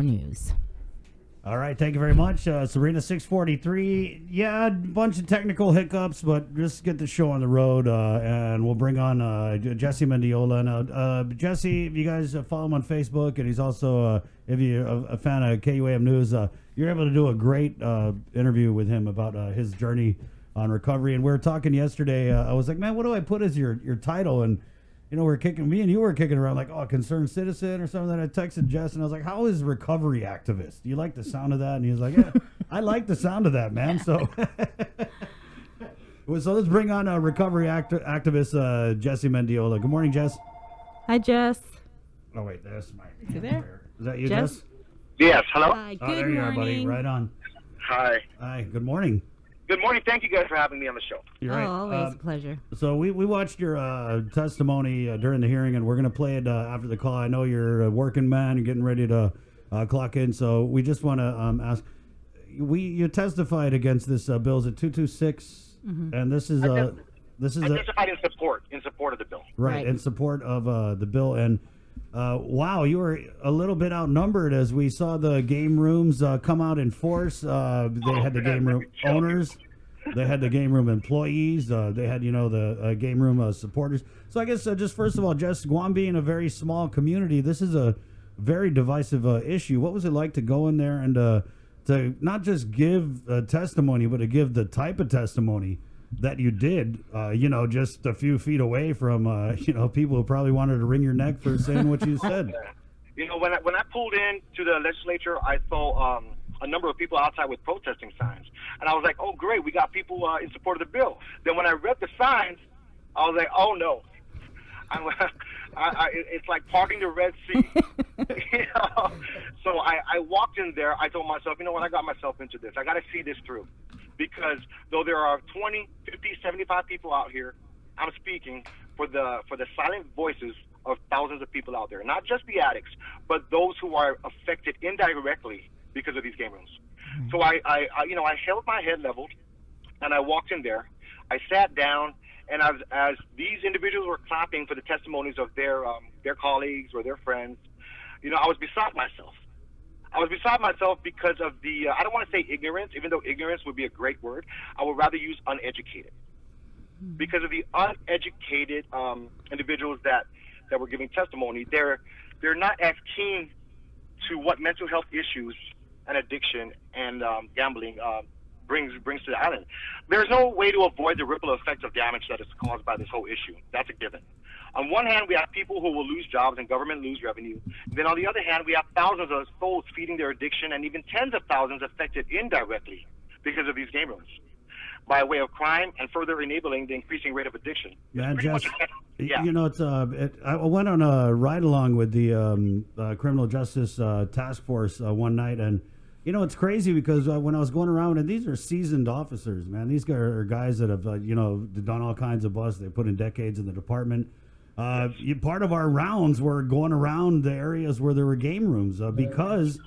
News. All right, thank you very much. Serena 643. Yeah, a bunch of technical hiccups, but just get the show on the road, and we'll bring on Jesse Mendiola. Now, Jesse, if you guys follow him on Facebook, and he's also, if you're a fan of KUAM News, you're able to do a great interview with him about his journey on recovery. And we were talking yesterday. I was like, man, what do I put as your title? And you know, me and you were kicking around like, oh, concerned citizen or something. Then I texted Jess and I was like, how is recovery activist? Do you like the sound of that? And he was like, yeah, I like the sound of that, man. So, so let's bring on recovery activist Jesse Mendiola. Good morning, Jess. Hi, Jess. Oh, wait, that's my. You there? Is that you, Jess? Yes, hello? Hi, Oh, good there you morning. are, buddy. Right on. Hi. Hi, good morning. Good morning. Thank you guys for having me on the show. You're Oh, right. always a pleasure. So we watched your testimony during the hearing, and we're going to play it after the call. I know you're a working man. You're getting ready to clock in, so we just want to ask. You testified against this bill. Is it 226? And this is I testified in support of the bill. Right, in support of the bill. And wow, you were a little bit outnumbered as we saw the game rooms come out in force. They had the game room owners. They had the game room employees. They had, the game room supporters. So I guess just first of all, Jess, Guam being a very small community, this is a very divisive issue. What was it like to go in there and to not just give testimony, but to give the type of testimony that you did, just a few feet away from, people who probably wanted to wring your neck for saying what you said? When I pulled in to the legislature, I saw a number of people outside with protesting signs. And I was like, oh, great, we got people in support of the bill. Then when I read the signs, I was like, oh, no. It's like parting the Red Sea. So I walked in there. I told myself, you know what, I got myself into this. I got to see this through. Because though there are 20, 50, 75 people out here, I'm speaking for the silent voices of thousands of people out there. Not just the addicts, but those who are affected indirectly because of these game rooms. So I held my head leveled, and I walked in there. I sat down, and as these individuals were clapping for the testimonies of their colleagues or their friends, I was beside myself. I was beside myself because of the, I don't want to say ignorance, even though ignorance would be a great word. I would rather use uneducated. Because of the uneducated individuals that were giving testimony, they're not as keen to what mental health issues and addiction and gambling brings to the island. There's no way to avoid the ripple effects of damage that is caused by this whole issue. That's a given. On one hand, we have people who will lose jobs and government lose revenue. Then on the other hand, we have thousands of souls feeding their addiction and even tens of thousands affected indirectly because of these game rooms by way of crime and further enabling the increasing rate of addiction. Man, Jess, I went on a ride along with the Criminal Justice Task Force one night, and it's crazy because when I was going around, and these are seasoned officers, man. These guys are guys that have done all kinds of busts. They put in decades in the department. Part of our rounds were going around the areas where there were game rooms because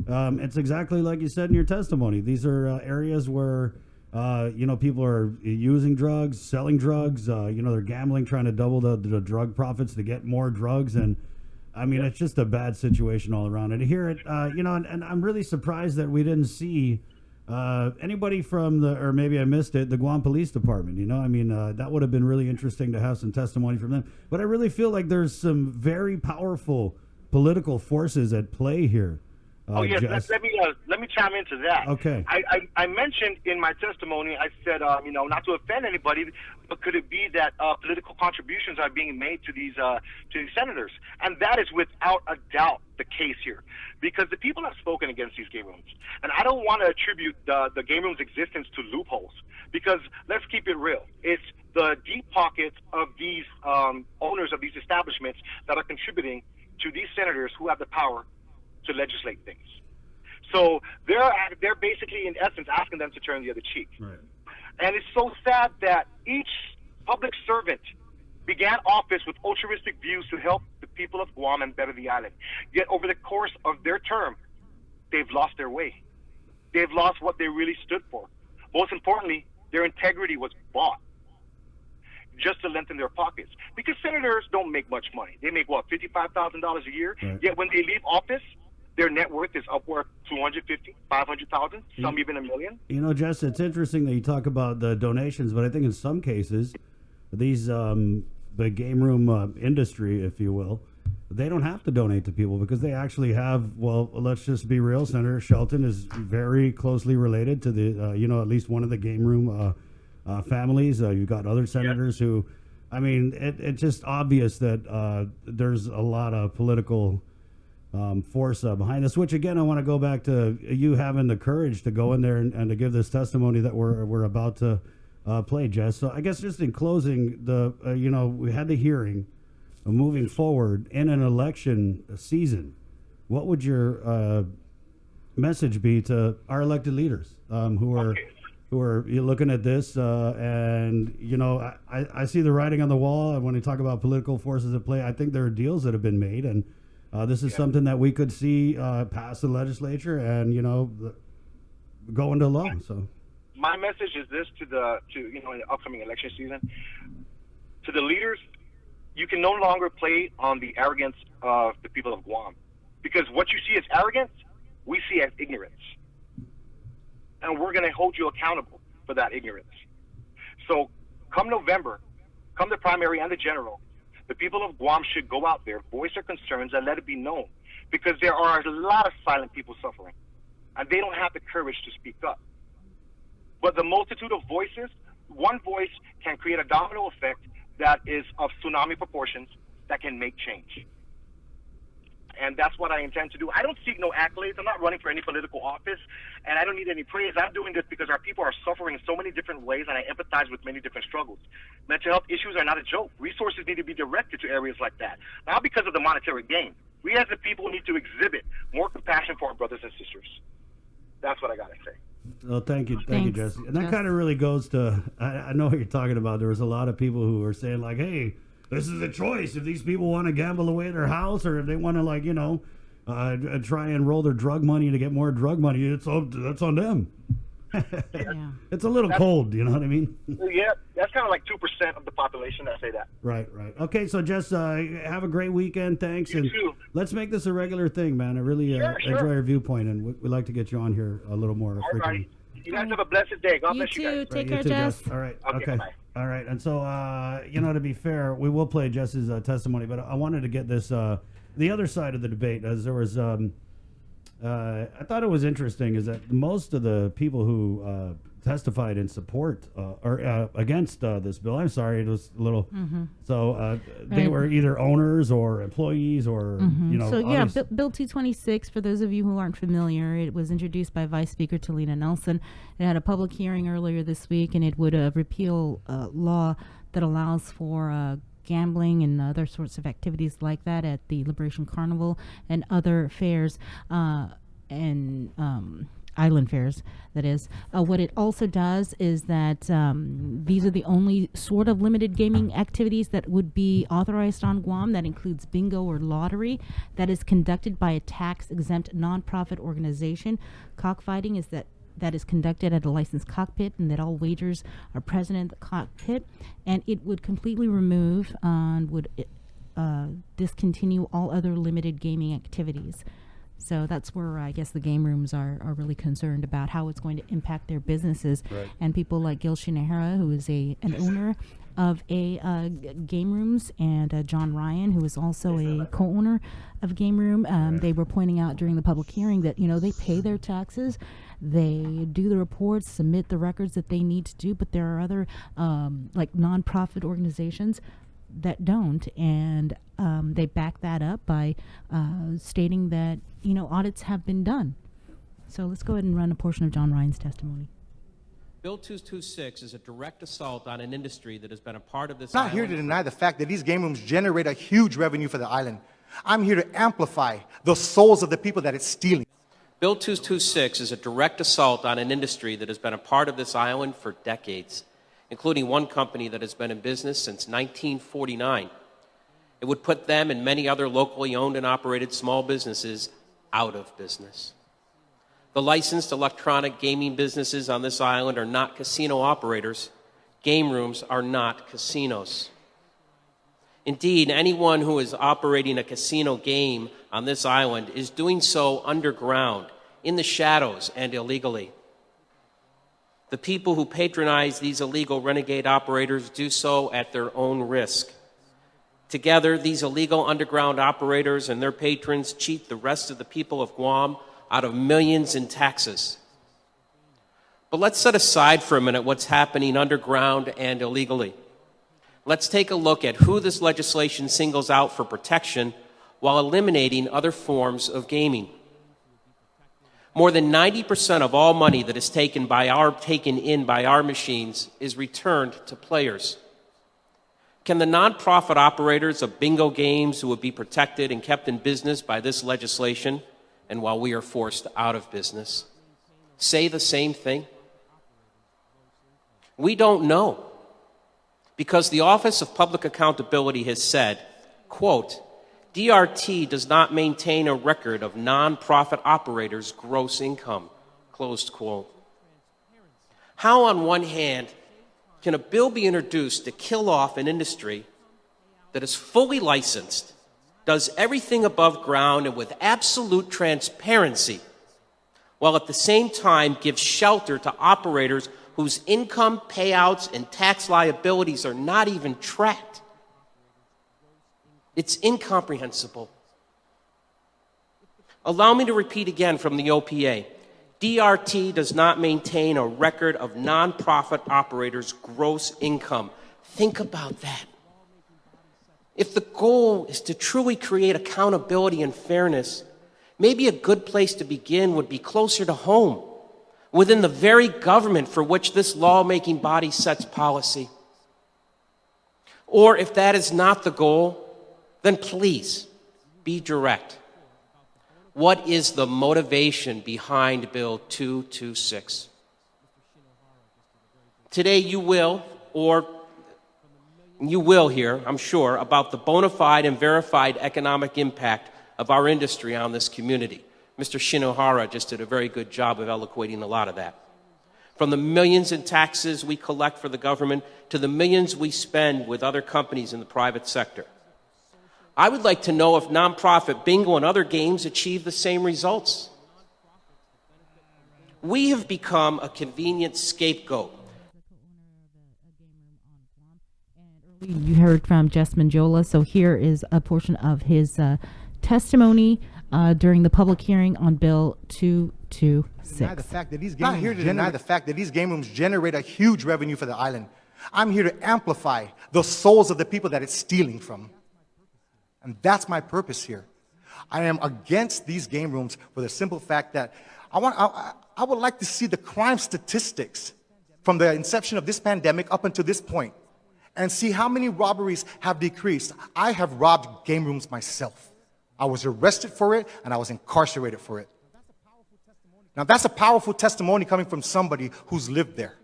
it's exactly like you said in your testimony. These are areas where people are using drugs, selling drugs. They're gambling, trying to double the drug profits to get more drugs. And I mean, it's just a bad situation all around. And to hear it, and I'm really surprised that we didn't see anybody from or maybe I missed it, the Guam Police Department. That would have been really interesting to have some testimony from them. But I really feel like there's some very powerful political forces at play here. Yes, let me chime into that. Okay. I mentioned in my testimony, I said, not to offend anybody, but could it be that political contributions are being made to these senators? And that is without a doubt the case here, because the people have spoken against these game rooms. And I don't want to attribute the game room's existence to loopholes, because let's keep it real. It's the deep pockets of these owners of these establishments that are contributing to these senators who have the power to legislate things. So they're basically, in essence, asking them to turn the other cheek. Right. And it's so sad that each public servant began office with altruistic views to help the people of Guam and better the island. Yet over the course of their term, they've lost their way. They've lost what they really stood for. Most importantly, their integrity was bought just to lengthen their pockets. Because senators don't make much money. They make, $55,000 a year? Right. Yet when they leave office, their net worth is upward 250, 500,000, some even $1 million. You know, Jess, it's interesting that you talk about the donations, but I think in some cases, these the game room industry, if you will, they don't have to donate to people because they actually have. Well, let's just be real. Senator Shelton is very closely related to the at least one of the game room families. You've got other senators who, I mean, it's just obvious that there's a lot of political force behind this, which again, I want to go back to you having the courage to go in there and to give this testimony that we're about to play, Jess. So I guess just in closing, we had the hearing. Moving forward in an election season, what would your message be to our elected leaders who are looking at this? And I see the writing on the wall. And when you talk about political forces at play, I think there are deals that have been made, and this is something that we could see pass the legislature and go into law. So, my message is this in the upcoming election season, to the leaders. You can no longer play on the arrogance of the people of Guam, because what you see as arrogance, we see as ignorance. And we're going to hold you accountable for that ignorance. So come November, come the primary and the general, the people of Guam should go out there, voice their concerns, and let it be known, because there are a lot of silent people suffering, and they don't have the courage to speak up. But the multitude of voices, one voice can create a domino effect that is of tsunami proportions that can make change. And that's what I intend to do. I don't seek no accolades. I'm not running for any political office, and I don't need any praise. I'm doing this because our people are suffering in so many different ways, and I empathize with many different struggles. Mental health issues are not a joke. Resources need to be directed to areas like that, not because of the monetary gain. We as a people need to exhibit more compassion for our brothers and sisters. That's what I got to say. Well, thank you, Jesse. And that kind of really goes to, I know what you're talking about. There was a lot of people who were saying like, hey, this is a choice. If these people want to gamble away their house, or if they want to try and roll their drug money to get more drug money, that's on them. Yeah. It's a little cold, you know what I mean? Yeah, that's kind of like 2% of the population that say that. Right. Okay, so Jess, have a great weekend. Thanks. You too. Let's make this a regular thing, man. I really enjoy your viewpoint, and we'd like to get you on here a little more frequently. You guys have a blessed day. God bless you guys. You too. Take You care, too, Jess. All right. Okay. Bye. All right. And so, to be fair, we will play Jess's testimony, but I wanted to get this, the other side of the debate, as there was, I thought it was interesting, is that most of the people who testified in support or against this bill, I'm sorry, it was a little, so they were either owners or employees or, So yeah, Bill 226, for those of you who aren't familiar, it was introduced by Vice Speaker Talina Nelson. It had a public hearing earlier this week, and it would repeal law that allows for gambling and other sorts of activities like that at the Liberation Carnival and other fairs and island fairs, that is. What it also does is that these are the only sort of limited gaming activities that would be authorized on Guam. That includes bingo or lottery that is conducted by a tax-exempt nonprofit organization. Cockfighting is that is conducted at a licensed cockpit, and that all wagers are present in the cockpit. And it would completely remove and would discontinue all other limited gaming activities. So that's where I guess the game rooms are really concerned about how it's going to impact their businesses. Right. And people like Gil Shinahara, who is an owner of a game rooms, and John Ryan, who is also a co-owner of Game Room. They were pointing out during the public hearing that, they pay their taxes, they do the reports, submit the records that they need to do, but there are other like nonprofit organizations that don't, and they back that up by stating that audits have been done. So let's go ahead and run a portion of John Ryan's testimony. Bill 226 is a direct assault on an industry that has been a part of this I'm not here to deny the fact that these game rooms generate a huge revenue for the island. I'm here to amplify the souls of the people that it's stealing. Bill 226 is a direct assault on an industry that has been a part of this island for decades, including one company that has been in business since 1949. It would put them and many other locally owned and operated small businesses out of business. The licensed electronic gaming businesses on this island are not casino operators. Game rooms are not casinos. Indeed, anyone who is operating a casino game on this island is doing so underground, in the shadows, and illegally. The people who patronize these illegal renegade operators do so at their own risk. Together, these illegal underground operators and their patrons cheat the rest of the people of Guam out of millions in taxes. But let's set aside for a minute what's happening underground and illegally. Let's take a look at who this legislation singles out for protection while eliminating other forms of gaming. More than 90% of all money that is taken in by our machines is returned to players. Can the nonprofit operators of bingo games who would be protected and kept in business by this legislation, and while we are forced out of business, say the same thing? We don't know, because the Office of Public Accountability has said, quote, DRT does not maintain a record of nonprofit operators' gross income, closed quote. How, on one hand, can a bill be introduced to kill off an industry that is fully licensed, does everything above ground and with absolute transparency, while at the same time gives shelter to operators whose income, payouts, and tax liabilities are not even tracked? It's incomprehensible. Allow me to repeat again from the OPA. DRT does not maintain a record of nonprofit operators' gross income. Think about that. If the goal is to truly create accountability and fairness, maybe a good place to begin would be closer to home, within the very government for which this lawmaking body sets policy. Or if that is not the goal, then please be direct. What is the motivation behind Bill 226? Today you will hear, I'm sure, about the bona fide and verified economic impact of our industry on this community. Mr. Shinohara just did a very good job of eloquating a lot of that. From the millions in taxes we collect for the government to the millions we spend with other companies in the private sector. I would like to know if nonprofit bingo and other games achieve the same results. We have become a convenient scapegoat. You heard from Jesse Mendiola, so here is a portion of his testimony during the public hearing on Bill 226. Not here to deny the fact that these game rooms generate a huge revenue for the island. I'm here to amplify the souls of the people that it's stealing from. And that's my purpose here. I am against these game rooms for the simple fact that I would like to see the crime statistics from the inception of this pandemic up until this point and see how many robberies have decreased. I have robbed game rooms myself. I was arrested for it and I was incarcerated for it. Now that's a powerful testimony coming from somebody who's lived there.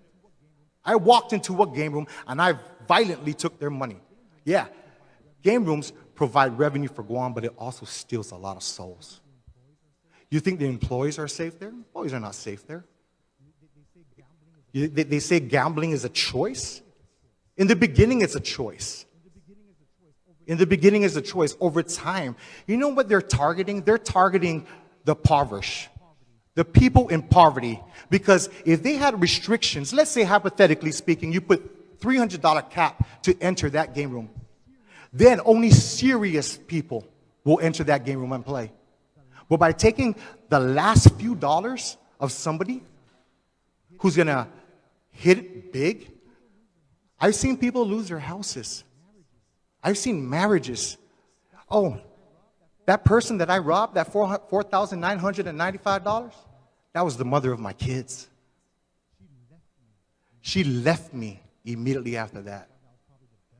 I walked into a game room and I violently took their money. Yeah, game rooms provide revenue for Guam, but it also steals a lot of souls. You think the employees are safe there? Employees are not safe there. They say gambling is a choice. In the beginning, it's a choice. In the beginning, it's a choice. Over time, you know what they're targeting? They're targeting the impoverished, the people in poverty. Because if they had restrictions, let's say hypothetically speaking, you put $300 cap to enter that game room, then only serious people will enter that game room and play. But by taking the last few dollars of somebody who's going to hit it big, I've seen people lose their houses. I've seen marriages. Oh, that person that I robbed, that $4,995, that was the mother of my kids. She left me immediately after that.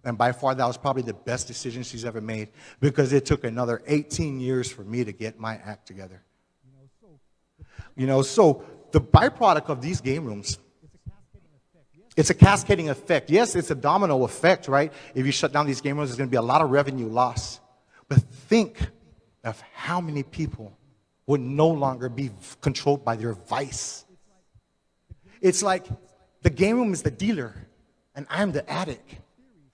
And by far, that was probably the best decision she's ever made because it took another 18 years for me to get my act together. You know, so the byproduct of these game rooms, it's a cascading effect. Yes, it's a domino effect, right? If you shut down these game rooms, there's going to be a lot of revenue loss. But think of how many people would no longer be controlled by their vice. It's like the game room is the dealer, and I'm the addict.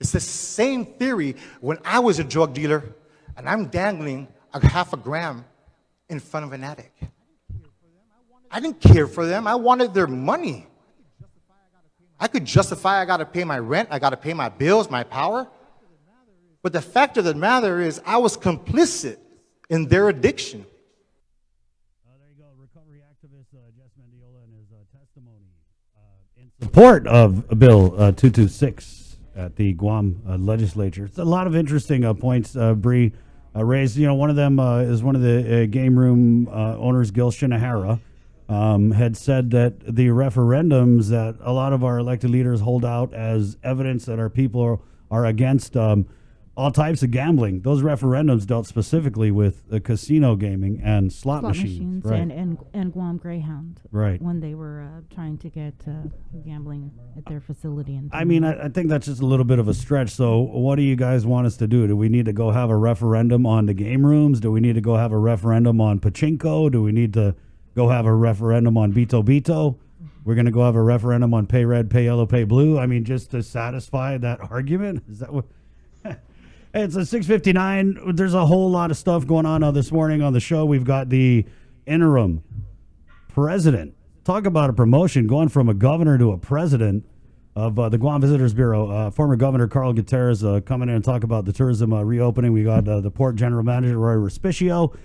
It's the same theory when I was a drug dealer and I'm dangling a half a gram in front of an addict. I didn't care for them. I wanted their money. I could justify I got to pay my rent, I got to pay my bills, my power. But the fact of the matter is I was complicit in their addiction. There you go, recovery activist Jesse Mendiola and his testimony in support of Bill 226 at the Guam legislature. It's a lot of interesting points Bree raised. You know, one of them is one of the game room owners, Gil Shinahara, had said that the referendums that a lot of our elected leaders hold out as evidence that our people are against all types of gambling. Those referendums dealt specifically with casino gaming and slot machines, right? and Guam Greyhound, right? When they were trying to get gambling at their facility. I mean, I think that's just a little bit of a stretch. So, what do you guys want us to do? Do we need to go have a referendum on the game rooms? Do we need to go have a referendum on pachinko? Do we need to go have a referendum on Bito Bito? We're going to go have a referendum on pay red, pay yellow, pay blue. I mean, just to satisfy that argument? Is that what? It's a 6:59. There's a whole lot of stuff going on this morning on the show. We've got the interim president. Talk about a promotion, going from a governor to a president of the Guam Visitors Bureau. Former Governor Carl Gutierrez coming in and talk about the tourism reopening. We got the Port General Manager, Roy Respicio.